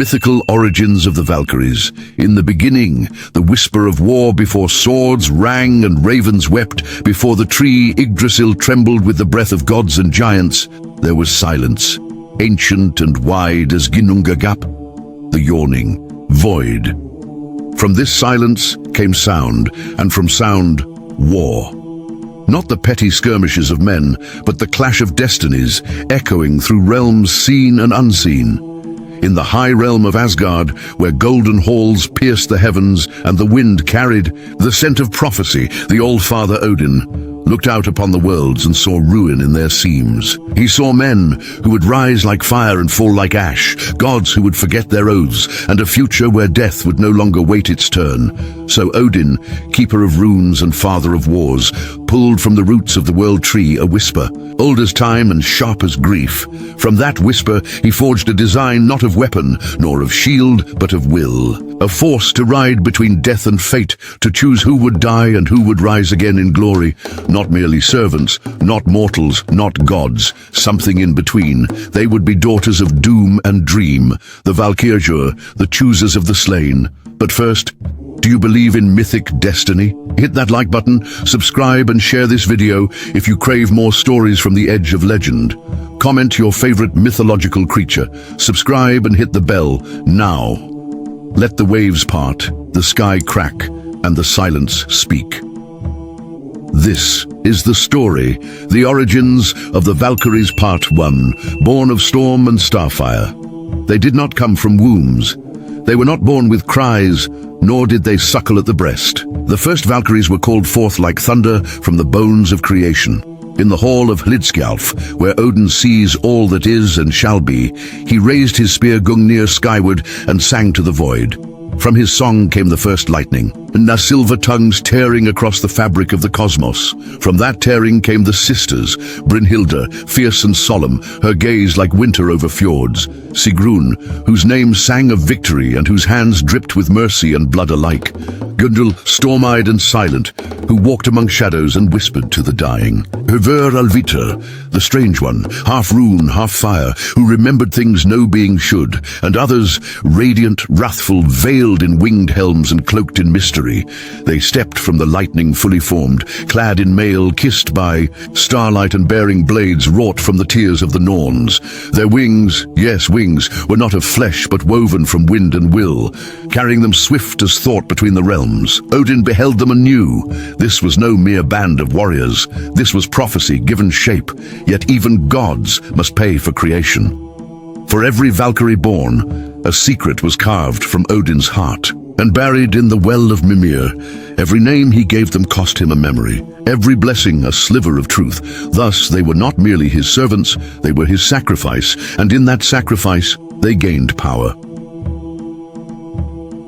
mythical origins of the Valkyries. In the beginning, the whisper of war before swords rang and ravens wept, before the tree Yggdrasil trembled with the breath of gods and giants, there was silence, ancient and wide as Ginnungagap, the yawning void. From this silence came sound, and from sound, war. Not the petty skirmishes of men, but the clash of destinies, echoing through realms seen and unseen. In the high realm of Asgard, where golden halls pierced the heavens and the wind carried the scent of prophecy, the All-Father Odin looked out upon the worlds and saw ruin in their seams. He saw men who would rise like fire and fall like ash, gods who would forget their oaths, and a future where death would no longer wait its turn. So Odin, keeper of runes and father of wars, pulled from the roots of the world tree a whisper, old as time and sharp as grief. From that whisper he forged a design not of weapon, nor of shield, but of will. A force to ride between death and fate, to choose who would die and who would rise again in glory. Not merely servants, not mortals, not gods, something in between. They would be daughters of doom and dream, the Valkyrie, the choosers of the slain. But first, do you believe in mythic destiny? Hit that like button, subscribe and share this video if you crave more stories from the edge of legend. Comment your favorite mythological creature. Subscribe and hit the bell now. Let the waves part, the sky crack, and the silence speak. This is the story, the origins of the Valkyries Part 1, born of storm and starfire. They did not come from wombs. They were not born with cries, nor did they suckle at the breast. The first Valkyries were called forth like thunder from the bones of creation. In the hall of Hlidskjalf, where Odin sees all that is and shall be, he raised his spear Gungnir skyward and sang to the void. From his song came the first lightning, and silver tongues tearing across the fabric of the cosmos. From that tearing came the sisters, Brynhildr, fierce and solemn, her gaze like winter over fjords. Sigrún, whose name sang of victory and whose hands dripped with mercy and blood alike. Göndul, storm-eyed and silent, who walked among shadows and whispered to the dying. Hver Alvita, the strange one, half rune, half fire, who remembered things no being should, and others, radiant, wrathful, veiled in winged helms and cloaked in mystery. They stepped from the lightning fully formed, clad in mail, kissed by starlight and bearing blades wrought from the tears of the Norns. Their wings, yes, wings, were not of flesh but woven from wind and will, carrying them swift as thought between the realms. Odin beheld them anew. This was no mere band of warriors. This was prophecy given shape, yet even gods must pay for creation. For every Valkyrie born, a secret was carved from Odin's heart, and buried in the well of Mimir. Every name he gave them cost him a memory, every blessing a sliver of truth. Thus they were not merely his servants, they were his sacrifice, and in that sacrifice they gained power.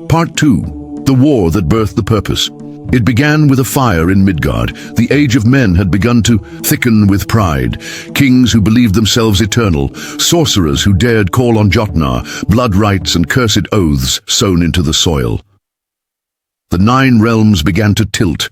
Part 2. The war that birthed the purpose. It began with a fire in Midgard. The age of men had begun to thicken with pride. Kings who believed themselves eternal, sorcerers who dared call on Jotnar, blood rites and cursed oaths sown into the soil. The 9 realms began to tilt.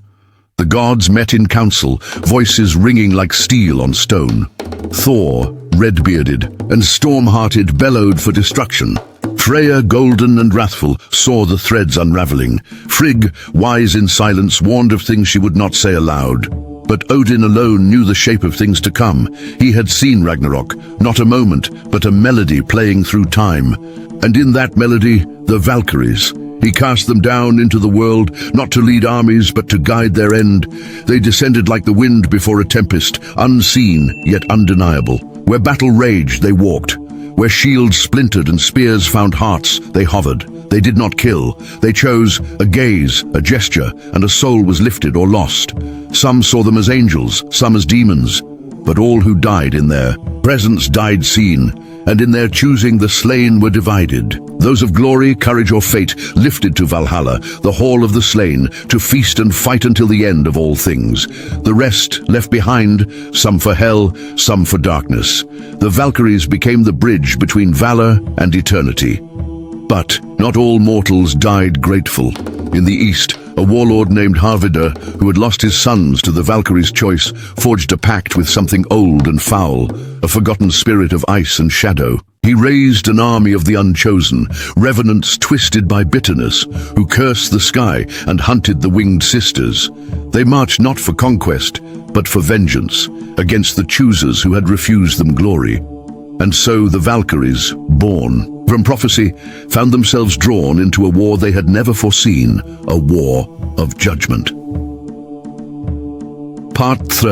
The gods met in council, voices ringing like steel on stone. Thor, red-bearded and storm-hearted, bellowed for destruction. Freya, golden and wrathful, saw the threads unraveling. Frigg, wise in silence, warned of things she would not say aloud. But Odin alone knew the shape of things to come. He had seen Ragnarok, not a moment, but a melody playing through time. And in that melody, the Valkyries. He cast them down into the world, not to lead armies, but to guide their end. They descended like the wind before a tempest, unseen, yet undeniable. Where battle raged, they walked. Where shields splintered and spears found hearts, they hovered. They did not kill. They chose a gaze, a gesture, and a soul was lifted or lost. Some saw them as angels, some as demons. But all who died in their presence died seen, and in their choosing the slain were divided. Those of glory, courage or fate, lifted to Valhalla, the hall of the slain, to feast and fight until the end of all things. The rest left behind, some for hell, some for darkness. The Valkyries became the bridge between valor and eternity. But not all mortals died grateful. In the east, a warlord named Harvidr, who had lost his sons to the Valkyries' choice, forged a pact with something old and foul, a forgotten spirit of ice and shadow. He raised an army of the unchosen, revenants twisted by bitterness, who cursed the sky and hunted the winged sisters. They marched not for conquest, but for vengeance, against the choosers who had refused them glory. And so the Valkyries, born from prophecy, found themselves drawn into a war they had never foreseen, a war of judgment. Part 3.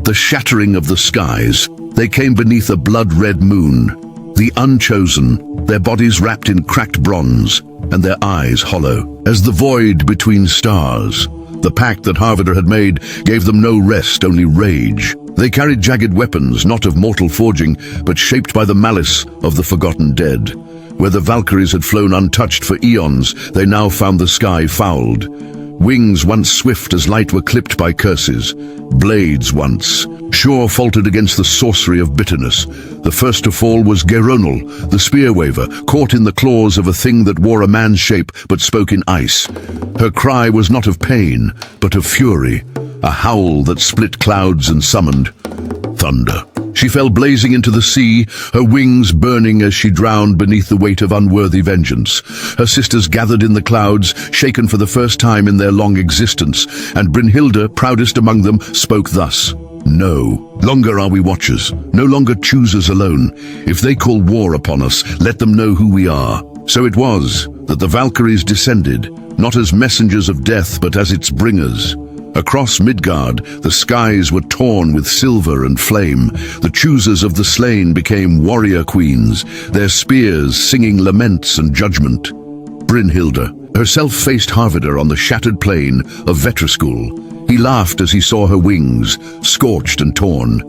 The shattering of the skies. They came beneath a blood-red moon, the unchosen, their bodies wrapped in cracked bronze, and their eyes hollow, as the void between stars. The pact that Harvardr had made gave them no rest, only rage. They carried jagged weapons, not of mortal forging, but shaped by the malice of the forgotten dead. Where the Valkyries had flown untouched for eons, they now found the sky fouled. Wings once swift as light were clipped by curses. Blades once sure faltered against the sorcery of bitterness. The first to fall was Göndul, the spear-waver, caught in the claws of a thing that wore a man's shape but spoke in ice. Her cry was not of pain, but of fury, a howl that split clouds and summoned thunder. She fell blazing into the sea, her wings burning as she drowned beneath the weight of unworthy vengeance. Her sisters gathered in the clouds, shaken for the first time in their long existence, and Brynhildr, proudest among them, spoke thus: "No longer are we watchers, no longer choosers alone. If they call war upon us, let them know who we are." So it was that the Valkyries descended, not as messengers of death, but as its bringers. Across Midgard, the skies were torn with silver and flame. The choosers of the slain became warrior queens, their spears singing laments and judgment. Brynhildr herself faced Harvardr on the shattered plain of Vetraskul. He laughed as he saw her wings, scorched and torn.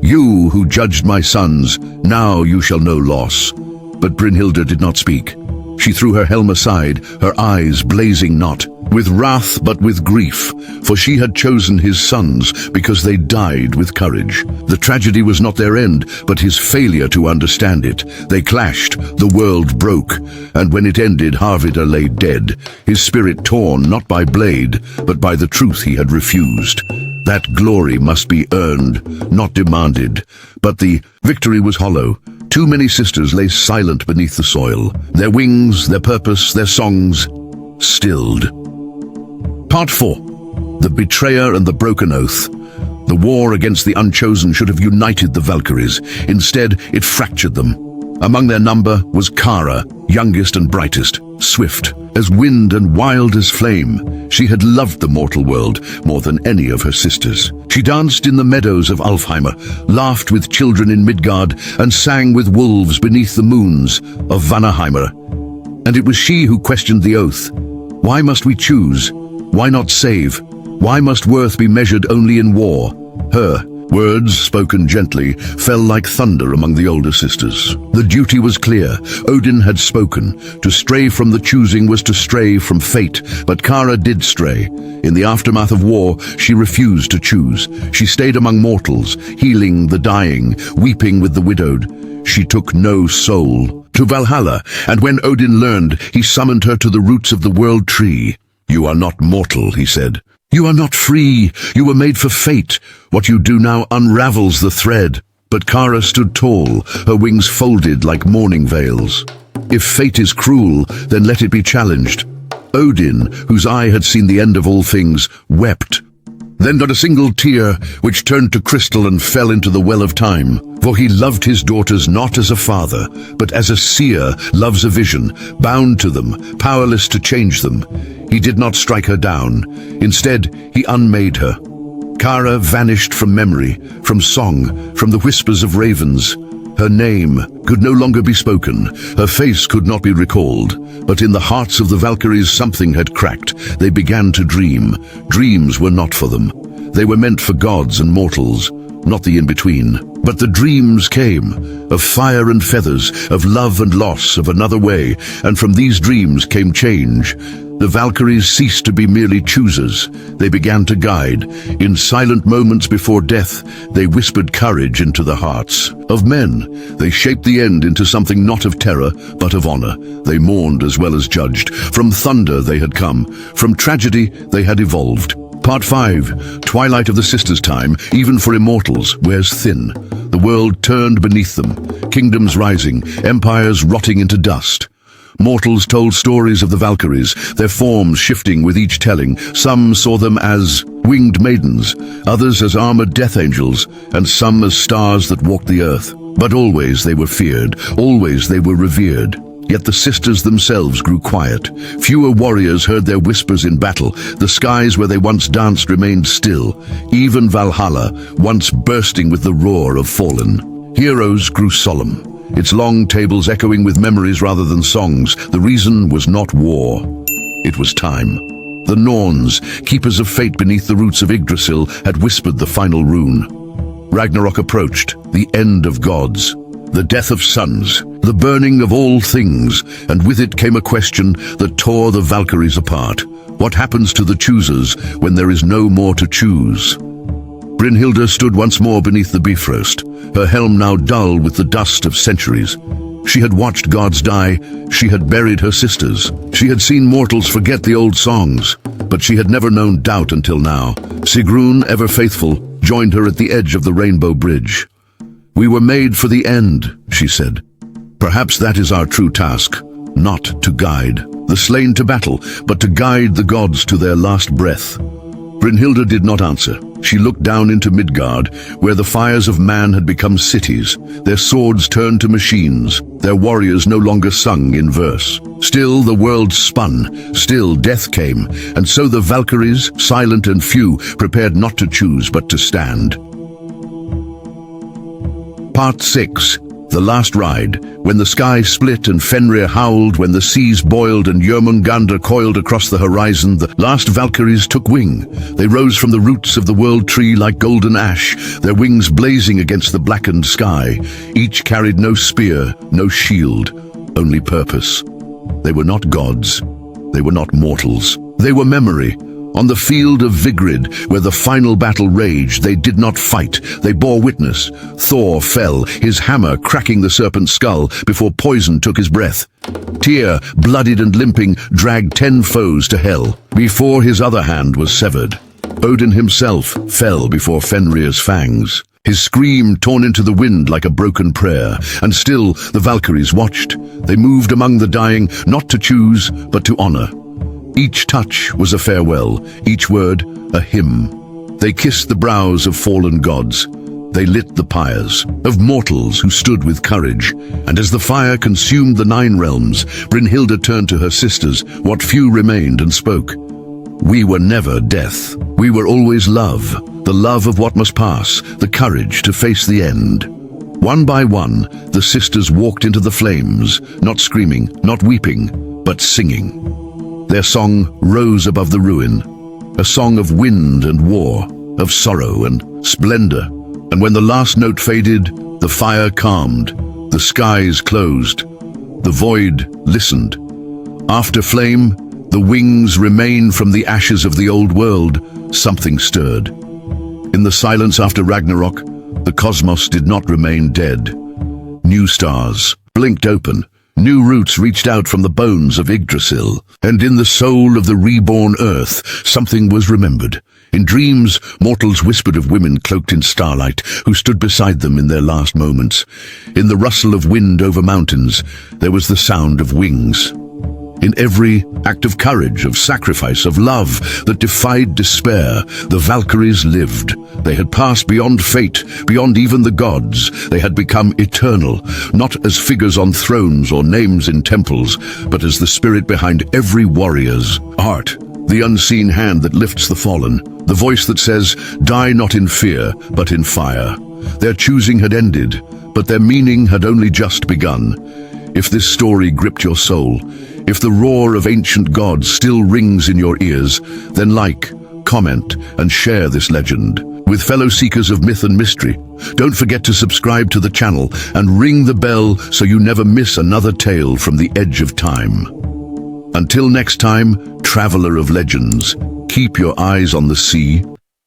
"You who judged my sons, now you shall know loss." But Brynhildr did not speak. She threw her helm aside, her eyes blazing not with wrath but with grief, for she had chosen his sons because they died with courage. The tragedy was not their end, but his failure to understand it. They clashed, the world broke, and when it ended, Harvardr lay dead, his spirit torn not by blade, but by the truth he had refused. That glory must be earned, not demanded. But the victory was hollow. Too many sisters lay silent beneath the soil, their wings, their purpose, their songs stilled. Part 4. The Betrayer and the Broken Oath. The war against the Unchosen should have united the Valkyries. Instead, it fractured them. Among their number was Kara, youngest and brightest, swift as wind and wild as flame. She had loved the mortal world more than any of her sisters. She danced in the meadows of Alfheimr, laughed with children in Midgard, and sang with wolves beneath the moons of Vanaheimr. And it was she who questioned the oath. Why must we choose? Why not save? Why must worth be measured only in war? Her words, spoken gently, fell like thunder among the older sisters. The duty was clear. Odin had spoken. To stray from the choosing was to stray from fate, but Kara did stray. In the aftermath of war, she refused to choose. She stayed among mortals, healing the dying, weeping with the widowed. She took no soul to Valhalla, and when Odin learned, he summoned her to the roots of the world tree. "You are not mortal," he said. "You are not free. You were made for fate. What you do now unravels the thread." But Kara stood tall, her wings folded like mourning veils. If fate is cruel, then let it be challenged. Odin, whose eye had seen the end of all things, wept. Then not a single tear, which turned to crystal and fell into the well of time. For he loved his daughters not as a father, but as a seer loves a vision, bound to them, powerless to change them. He did not strike her down. Instead, he unmade her. Kara vanished from memory, from song, from the whispers of ravens. Her name could no longer be spoken, her face could not be recalled. But in the hearts of the Valkyries something had cracked. They began to dream. Dreams were not for them. They were meant for gods and mortals, not the in-between. But the dreams came, of fire and feathers, of love and loss, of another way, and from these dreams came change. The Valkyries ceased to be merely choosers. They began to guide. In silent moments before death, they whispered courage into the hearts of men. They shaped the end into something not of terror, but of honor. They mourned as well as judged. From thunder they had come. From tragedy they had evolved. Part 5. Twilight of the Sisters' Time, even for immortals, wears thin. The world turned beneath them, kingdoms rising, empires rotting into dust. Mortals told stories of the Valkyries, their forms shifting with each telling. Some saw them as winged maidens, others as armored death angels, and some as stars that walked the earth. But always they were feared, always they were revered. Yet the sisters themselves grew quiet. Fewer warriors heard their whispers in battle. The skies where they once danced remained still. Even Valhalla, once bursting with the roar of fallen. Heroes grew solemn, its long tables echoing with memories rather than songs. The reason was not war. It was time. The Norns, keepers of fate beneath the roots of Yggdrasil, had whispered the final rune. Ragnarok approached, the end of gods, the death of suns, the burning of all things, and with it came a question that tore the Valkyries apart. What happens to the choosers when there is no more to choose? Brynhildr stood once more beneath the Bifrost, her helm now dull with the dust of centuries. She had watched gods die, she had buried her sisters. She had seen mortals forget the old songs, but she had never known doubt until now. Sigrún, ever faithful, joined her at the edge of the Rainbow Bridge. "We were made for the end," she said. "Perhaps that is our true task, not to guide the slain to battle, but to guide the gods to their last breath." Brynhildr did not answer. She looked down into Midgard, where the fires of man had become cities. Their swords turned to machines. Their warriors no longer sung in verse. Still the world spun. Still death came. And so the Valkyries, silent and few, prepared not to choose but to stand. Part 6. The Last Ride. When the sky split and Fenrir howled, when the seas boiled and Jörmungandr coiled across the horizon, the last Valkyries took wing. They rose from the roots of the world tree like golden ash, their wings blazing against the blackened sky. Each carried no spear, no shield, only purpose. They were not gods. They were not mortals. They were memory. On the field of Vigrid, where the final battle raged, they did not fight. They bore witness. Thor fell, his hammer cracking the serpent's skull before poison took his breath. Tyr, bloodied and limping, dragged 10 foes to hell before his other hand was severed. Odin himself fell before Fenrir's fangs, his scream torn into the wind like a broken prayer. And still the Valkyries watched. They moved among the dying, not to choose, but to honor. Each touch was a farewell, each word a hymn. They kissed the brows of fallen gods. They lit the pyres of mortals who stood with courage. And as the fire consumed the 9 realms, Brynhildr turned to her sisters, what few remained, and spoke. "We were never death. We were always love, the love of what must pass, the courage to face the end." One by one, the sisters walked into the flames, not screaming, not weeping, but singing. Their song rose above the ruin, a song of wind and war, of sorrow and splendor. And when the last note faded, the fire calmed, the skies closed, the void listened. After flame, the wings remained from the ashes of the old world. Something stirred. In the silence after Ragnarok, the cosmos did not remain dead. New stars blinked open. New roots reached out from the bones of Yggdrasil, and in the soul of the reborn earth, something was remembered. In dreams, mortals whispered of women cloaked in starlight, who stood beside them in their last moments. In the rustle of wind over mountains, there was the sound of wings. In every act of courage, of sacrifice, of love that defied despair, the Valkyries lived. They had passed beyond fate, beyond even the gods. They had become eternal, not as figures on thrones or names in temples, but as the spirit behind every warrior's heart, the unseen hand that lifts the fallen, the voice that says, "Die not in fear, but in fire." Their choosing had ended, but their meaning had only just begun. If this story gripped your soul, if the roar of ancient gods still rings in your ears, then like, comment, and share this legend with fellow seekers of myth and mystery. Don't forget to subscribe to the channel and ring the bell so you never miss another tale from the edge of time. Until next time, traveler of legends, keep your eyes on the sea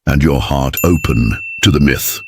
and your heart open to the myth.